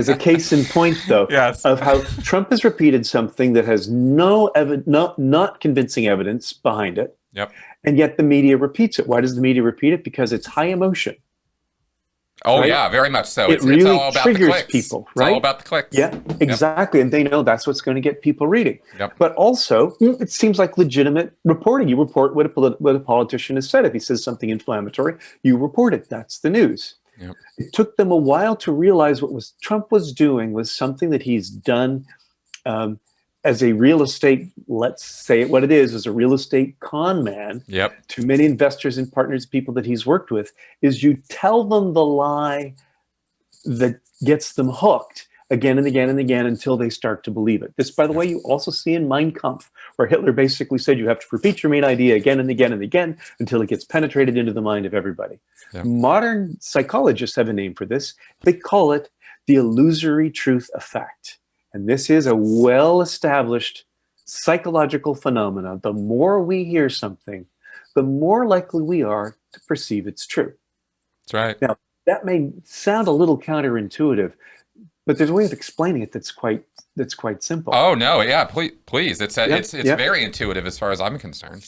As a case in point, though, Yes. of how Trump has repeated something that has not convincing evidence behind it, Yep. and yet the media repeats it. Why does the media repeat it? Because it's high emotion, Oh right? yeah, very much so. It It's really all about the triggers clicks. people, It's all right? about the clicks. Yeah, Yep. exactly. And they know that's what's going to get people reading. Yep. But also, it seems like legitimate reporting. You report what a politician has said. If he says something inflammatory, you report it. That's the news. Yep. It took them a while to realize what was Trump was doing was something that he's done um, as a real estate, let's say it what it is, as a real estate con man Yep. to many investors and partners, people that he's worked with, is you tell them the lie that gets them hooked again and again and again until they start to believe it. This, by the way, you also see in Mein Kampf, where Hitler basically said you have to repeat your main idea again and again and again until it gets penetrated into the mind of everybody. Yep. Modern psychologists have a name for this. They call it the Illusory Truth Effect. And this is a well-established psychological phenomenon. The more we hear something, the more likely we are to perceive it's true. That's right. Now, that may sound a little counterintuitive, but there's a way of explaining it that's quite simple. Oh no, yeah, please. It's Yep, it's yep. very intuitive as far as I'm concerned.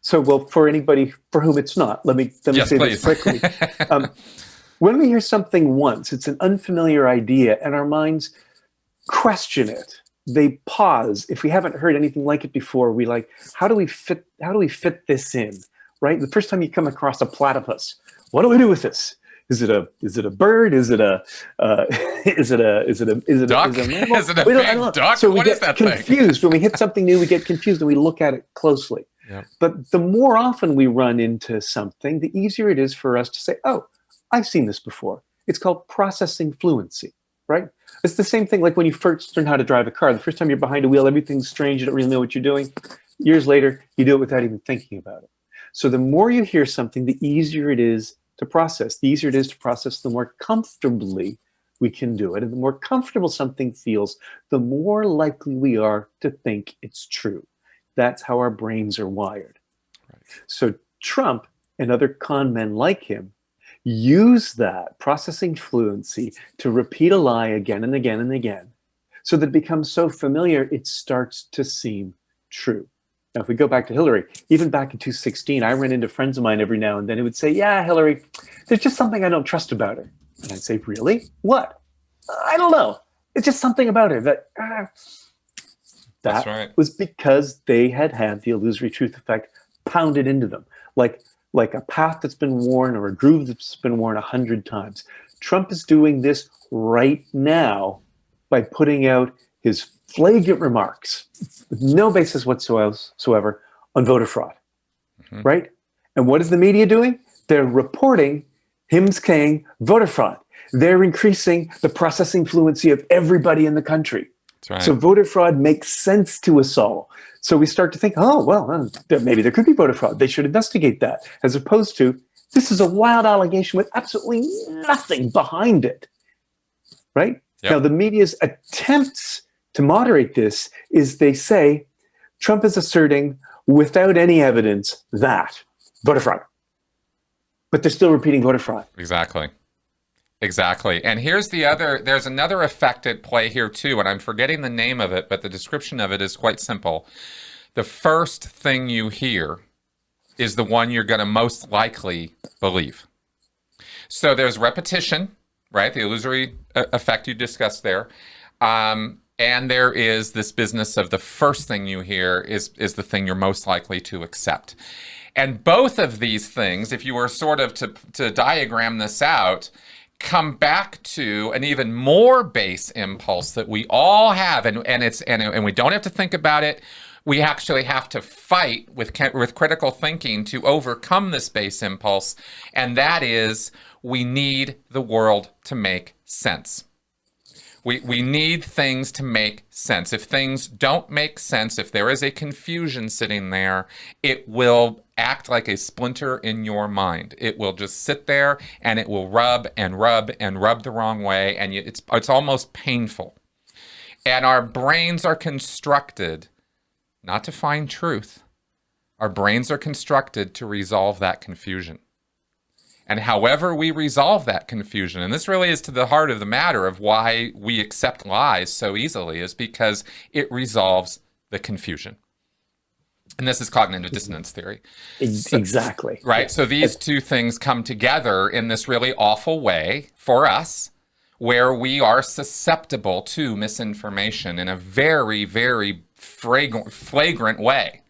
So, well, for anybody for whom it's not, let me Yes, say please. this quickly. When we hear something once, it's an unfamiliar idea, and our minds question it. They pause. If we haven't heard anything like it before, we like, how do we fit this in? Right? The first time you come across a platypus, what do we do with this? Is it a bird? Is it a Duck? mammal? Is it a I don't big know. duck? So we What is get that thing? confused when we hit something new. We get confused and we look at it closely. Yep. But the more often we run into something, the easier it is for us to say, "Oh, I've seen this before." It's called processing fluency, right? It's the same thing like when you first learn how to drive a car. The first time you're behind a wheel, everything's strange. You don't really know what you're doing. Years later, you do it without even thinking about it. So the more you hear something, the easier it is to process. The easier it is to process, the more comfortably we can do it. And the more comfortable something feels, the more likely we are to think it's true. That's how our brains are wired. Right. So Trump and other con men like him use that processing fluency to repeat a lie again and again and again, so that it becomes so familiar it starts to seem true. Now, if we go back to Hillary, even back in 2016, I ran into friends of mine every now and then who would say, "Yeah, Hillary, there's just something I don't trust about her." And I'd say, "Really? What?" "I don't know. It's just something about her that..." That's That right. was because they had had the illusory truth effect pounded into them, like a path that's been worn or a groove that's been worn 100 times. Trump is doing this right now by putting out his flagrant remarks with no basis whatsoever on voter fraud, right? And what is the media doing? They're reporting him saying voter fraud. They're increasing the processing fluency of everybody in the country. That's right. So voter fraud makes sense to us all. So we start to think, oh, well, maybe there could be voter fraud. They should investigate that, as opposed to, this is a wild allegation with absolutely nothing behind it, right? Yep. Now, the media's attempts to moderate this is they say Trump is asserting without any evidence that voter fraud. But they're still repeating voter fraud. Exactly. Exactly. And there's another effect at play here too, and I'm forgetting the name of it, but the description of it is quite simple. The first thing you hear is the one you're going to most likely believe. So there's repetition, right? The illusory effect you discussed there. And there is this business of the first thing you hear is the thing you're most likely to accept. And both of these things, if you were sort of to diagram this out, come back to an even more base impulse that we all have, and we don't have to think about it. We actually have to fight with critical thinking to overcome this base impulse, and that is we need the world to make sense. We need things to make sense. If things don't make sense, if there is a confusion sitting there, it will act like a splinter in your mind. It will just sit there and it will rub and rub and rub the wrong way, and it's almost painful. And our brains are constructed not to find truth. Our brains are constructed to resolve that confusion. And however we resolve that confusion, and this really is to the heart of the matter of why we accept lies so easily, is because it resolves the confusion. And this is cognitive dissonance theory. Exactly. Right? Yeah. So these two things come together in this really awful way for us, where we are susceptible to misinformation in a very, very flagrant way.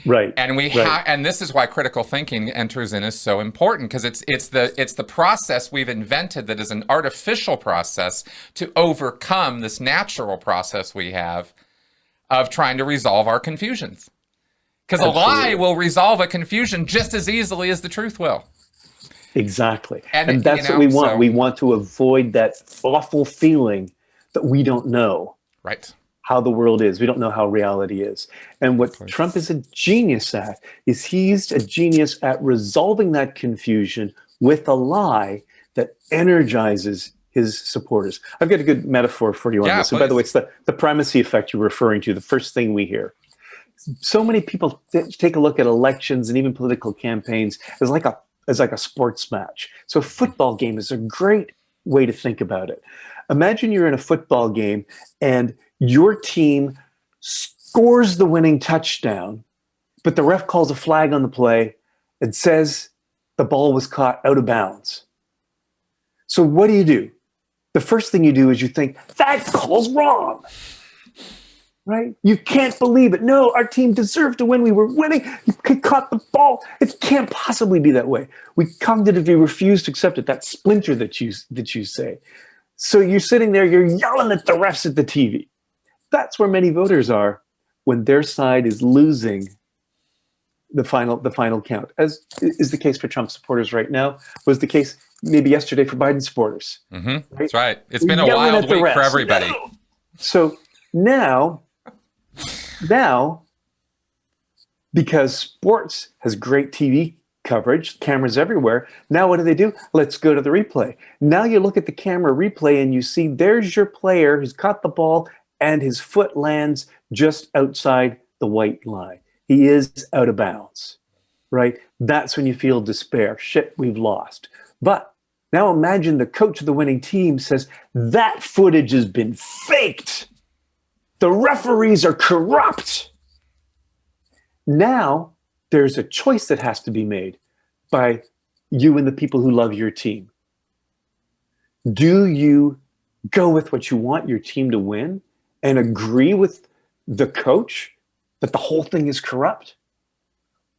Right. And and this is why critical thinking enters in is so important, because it's the process we've invented that is an artificial process to overcome this natural process we have of trying to resolve our confusions. Because a lie will resolve a confusion just as easily as the truth will. Exactly. And that's what we want. We want to avoid that awful feeling that we don't know how the world is. We don't know how reality is. And what Trump is a genius at is he's a genius at resolving that confusion with a lie that energizes his supporters. I've got a good metaphor for you on this. And by the way, it's the primacy effect you're referring to, the first thing we hear. So many people take a look at elections and even political campaigns as like a sports match. So a football game is a great way to think about it. Imagine you're in a football game and your team scores the winning touchdown, but the ref calls a flag on the play and says the ball was caught out of bounds. So what do? The first thing you do is you think, that call's wrong. Right? You can't believe it. No, our team deserved to win. We were winning. You caught the ball. It can't possibly be that way. We cognitively refuse to accept it. That splinter that you say. So you're sitting there, you're yelling at the refs at the TV. That's where many voters are when their side is losing the final count, as is the case for Trump supporters right now, was the case maybe yesterday for Biden supporters. Mm-hmm. Right? That's right. It's been a wild week for everybody. No. So now, because sports has great TV coverage, cameras everywhere, now what do? Let's go to the replay. Now you look at the camera replay and you see there's your player who's caught the ball and his foot lands just outside the white line. He is out of bounds, right? That's when you feel despair. Shit, we've lost. But now imagine the coach of the winning team says, that footage has been faked. The referees are corrupt. Now there's a choice that has to be made by you and the people who love your team. Do you go with what you want your team to win and agree with the coach that the whole thing is corrupt?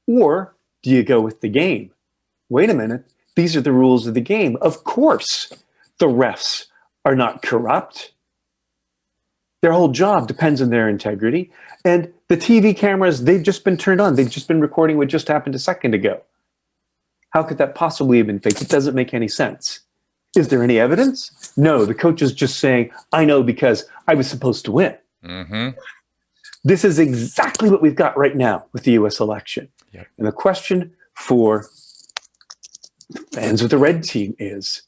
Or do you go with the game? Wait a minute, these are the rules of the game. Of course, the refs are not corrupt. Their whole job depends on their integrity. And the TV cameras, they've just been turned on. They've just been recording what just happened a second ago. How could that possibly have been faked? It doesn't make any sense. Is there any evidence? No, the coach is just saying, I know because I was supposed to win. Mm-hmm. This is exactly what we've got right now with the US election. Yep. And the question for fans of the red team is,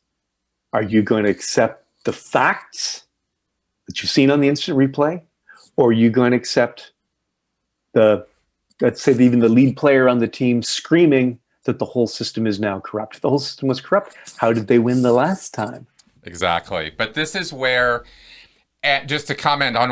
are you going to accept the facts that you've seen on the instant replay? Or are you going to accept let's say even the lead player on the team screaming that the whole system is now corrupt? If the whole system was corrupt, how did they win the last time? Exactly. But this is where, just to comment on